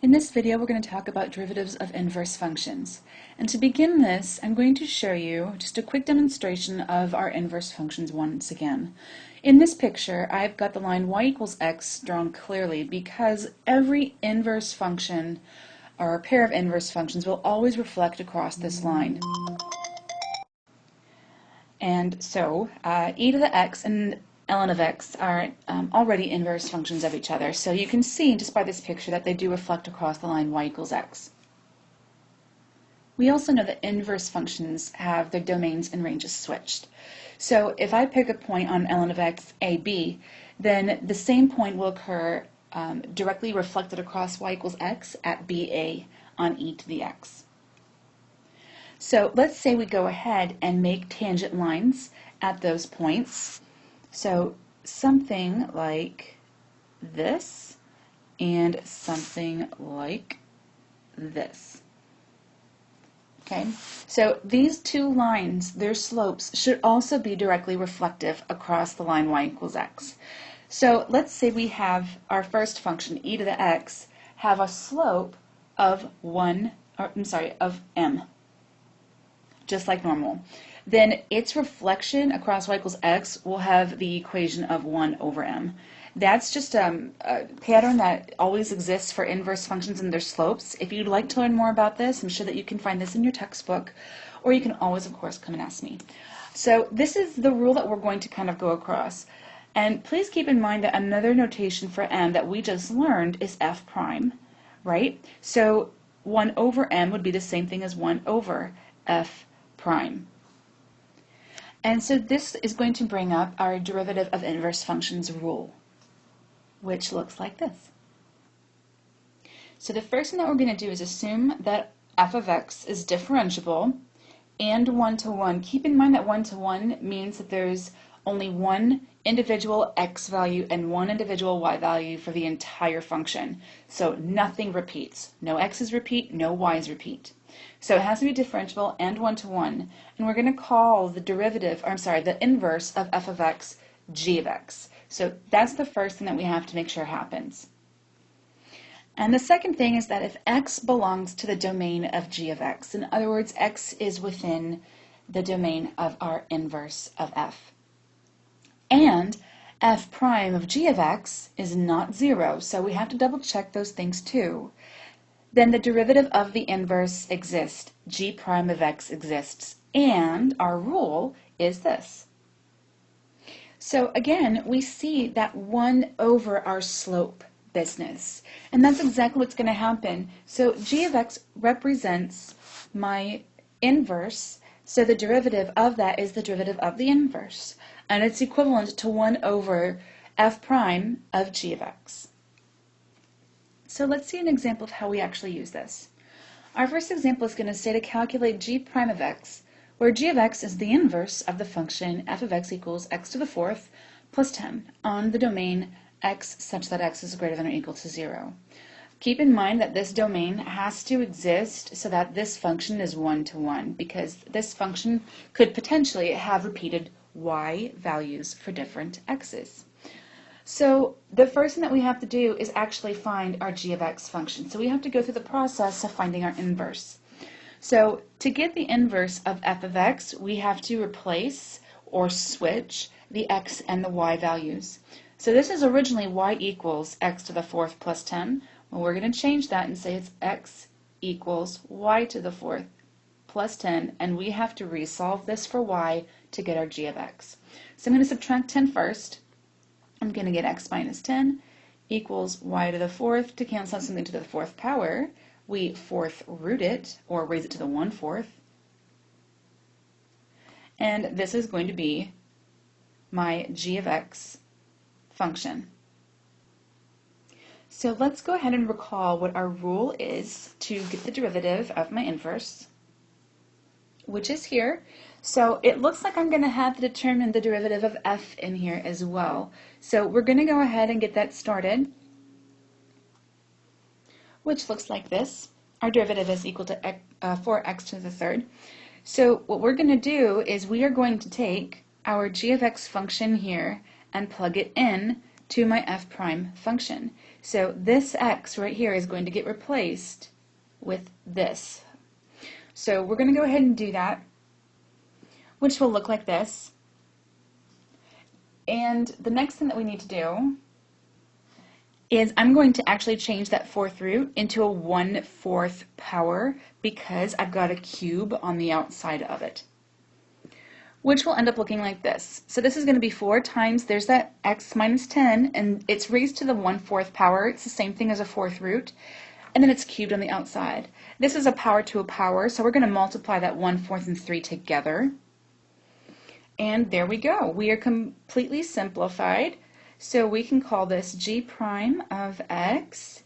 In this video, we're going to talk about derivatives of inverse functions. And to begin this, I'm going to show you just a quick demonstration of our inverse functions once again. In this picture, I've got the line y equals x drawn clearly because every inverse function, or a pair of inverse functions, will always reflect across this line. And so, e to the x and ln of x are already inverse functions of each other. So you can see just by this picture that they do reflect across the line y equals x. We also know that inverse functions have their domains and ranges switched. So if I pick a point on ln of x, a, b, then the same point will occur directly reflected across y equals x at ba on e to the x. So let's say we go ahead and make tangent lines at those points. So something like this and something like this. Okay, so these two lines, their slopes should also be directly reflective across the line y equals x. So let's say we have our first function, e to the x, have a slope of m, just like normal. Then its reflection across y equals x will have the equation of 1 over m. That's just a pattern that always exists for inverse functions and their slopes. If you'd like to learn more about this, I'm sure that you can find this in your textbook, or you can always, of course, come and ask me. So this is the rule that we're going to kind of go across. And please keep in mind that another notation for m that we just learned is f prime, right? So 1 over m would be the same thing as 1 over f prime. And so this is going to bring up our derivative of inverse functions rule, which looks like this. So the first thing that we're going to do is assume that f of x is differentiable and one-to-one. Keep in mind that one-to-one means that there's only one individual x value and one individual y value for the entire function. So nothing repeats. No x's repeat, no y's repeat. So it has to be differentiable and one-to-one, and we're going to call the the inverse of f of x g of x. So that's the first thing that we have to make sure happens. And the second thing is that if x belongs to the domain of g of x, in other words, x is within the domain of our inverse of f, and f prime of g of x is not 0, so we have to double check those things too, then the derivative of the inverse exists, g prime of x exists, and our rule is this. So again, we see that 1 over our slope business, and that's exactly what's going to happen. So g of x represents my inverse, so the derivative of that is the derivative of the inverse, and it's equivalent to 1 over f prime of g of x. So let's see an example of how we actually use this. Our first example is going to say to calculate g prime of x, where g of x is the inverse of the function f of x equals x to the fourth plus 10 on the domain x such that x is greater than or equal to 0. Keep in mind that this domain has to exist so that this function is one-to-one, because this function could potentially have repeated y values for different x's. So the first thing that we have to do is actually find our g of x function. So we have to go through the process of finding our inverse. So to get the inverse of f of x, we have to replace or switch the x and the y values. So this is originally y equals x to the fourth plus 10. Well, we're going to change that and say it's x equals y to the fourth plus 10, and we have to resolve this for y to get our g of x. So I'm going to subtract 10 first. I'm going to get x minus 10 equals y to the fourth. To cancel something to the fourth power, we fourth root it, or raise it to the 1/4. And this is going to be my g of x function. So let's go ahead and recall what our rule is to get the derivative of my inverse, which is here. So it looks like I'm going to have to determine the derivative of f in here as well. So we're going to go ahead and get that started, which looks like this. Our derivative is equal to 4x to the third. So what we're going to do is we are going to take our g of x function here and plug it in to my f prime function. So this x right here is going to get replaced with this. So we're going to go ahead and do that, which will look like this. And the next thing that we need to do is I'm going to actually change that fourth root into a 1/4 power because I've got a cube on the outside of it, which will end up looking like this. So this is going to be 4 times, there's that x minus 10, and it's raised to the 1/4 power. It's the same thing as a fourth root, and then it's cubed on the outside. This is a power to a power, so we're going to multiply that 1/4 and 3 together. And there we go. We are completely simplified. So we can call this g prime of x,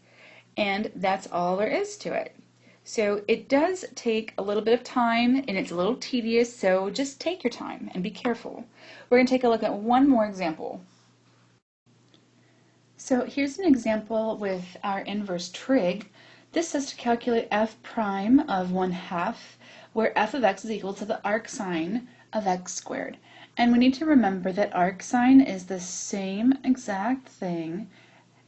and that's all there is to it. So it does take a little bit of time, and it's a little tedious, so just take your time and be careful. We're going to take a look at one more example. So here's an example with our inverse trig. This says to calculate f prime of 1/2, where f of x is equal to the arcsine of x squared. And we need to remember that arcsine is the same exact thing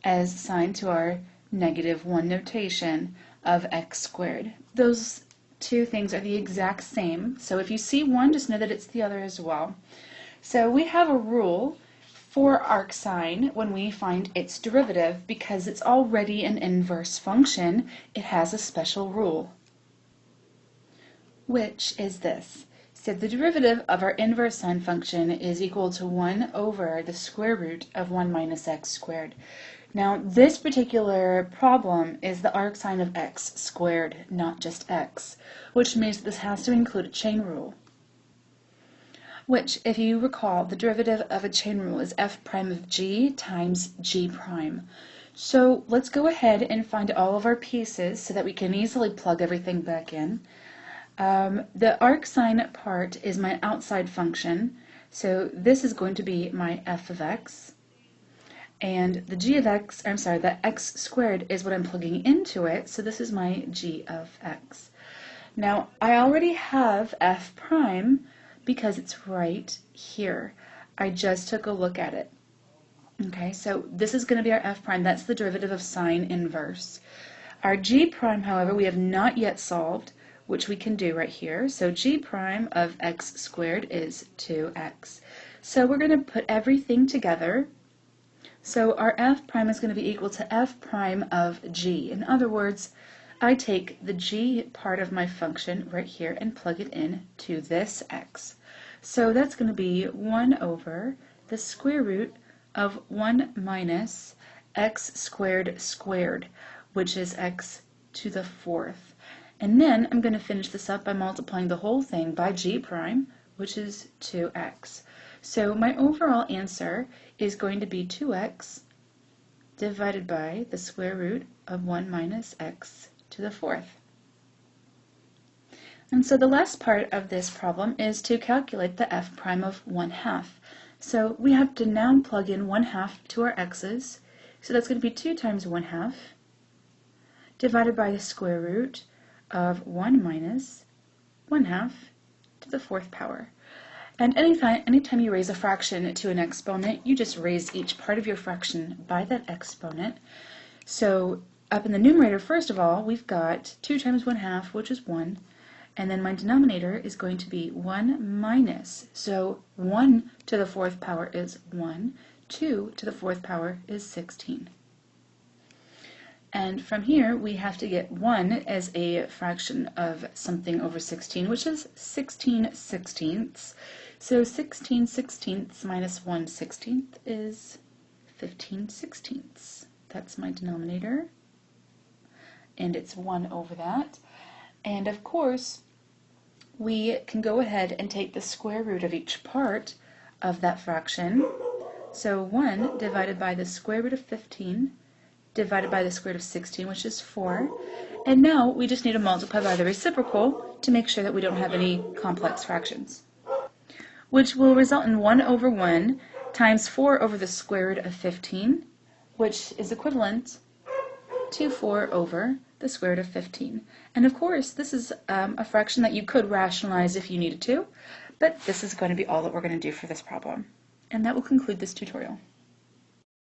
as sine to our -1 notation of x squared. Those two things are the exact same, so if you see one, just know that it's the other as well. So we have a rule for arcsine when we find its derivative. Because it's already an inverse function, it has a special rule, which is this. So the derivative of our inverse sine function is equal to 1 over the square root of 1 minus x squared. Now this particular problem is the arcsine of x squared, not just x, which means that this has to include a chain rule, which, if you recall, the derivative of a chain rule is f prime of g times g prime. So let's go ahead and find all of our pieces so that we can easily plug everything back in. The arcsine part is my outside function, so this is going to be my f of x, and the g of x, I'm sorry, the x squared is what I'm plugging into it, so this is my g of x. Now I already have f prime because it's right here. I just took a look at it. Okay, so this is going to be our f prime, that's the derivative of sine inverse. Our g prime, however, we have not yet solved, which we can do right here. So g prime of x squared is 2x. So we're going to put everything together. So our f prime is going to be equal to f prime of g. In other words, I take the g part of my function right here and plug it in to this x. So that's going to be 1 over the square root of 1 minus x squared squared, which is x to the 4th. And then I'm going to finish this up by multiplying the whole thing by g prime, which is 2x. So my overall answer is going to be 2x divided by the square root of 1 minus x to the 4th. And so the last part of this problem is to calculate the f prime of 1/2. So we have to now plug in 1/2 to our x's. So that's going to be 2 times 1/2 divided by the square root of 1 minus 1/2 to the 4th power. And anytime you raise a fraction to an exponent, you just raise each part of your fraction by that exponent. So up in the numerator, first of all, we've got 2 times 1/2, which is 1, and then my denominator is going to be 1 minus. So 1 to the 4th power is 1, 2 to the 4th power is 16. And from here, we have to get 1 as a fraction of something over 16, which is 16 sixteenths. So 16 sixteenths minus 1 16th is 15 sixteenths. That's my denominator. And it's 1 over that. And of course, we can go ahead and take the square root of each part of that fraction. So 1 divided by the square root of 15 divided by the square root of 16, which is 4. And now we just need to multiply by the reciprocal to make sure that we don't have any complex fractions, which will result in 1 over 1 times 4 over the square root of 15, which is equivalent to 4 over the square root of 15. And of course, this is a fraction that you could rationalize if you needed to, but this is going to be all that we're going to do for this problem. And that will conclude this tutorial.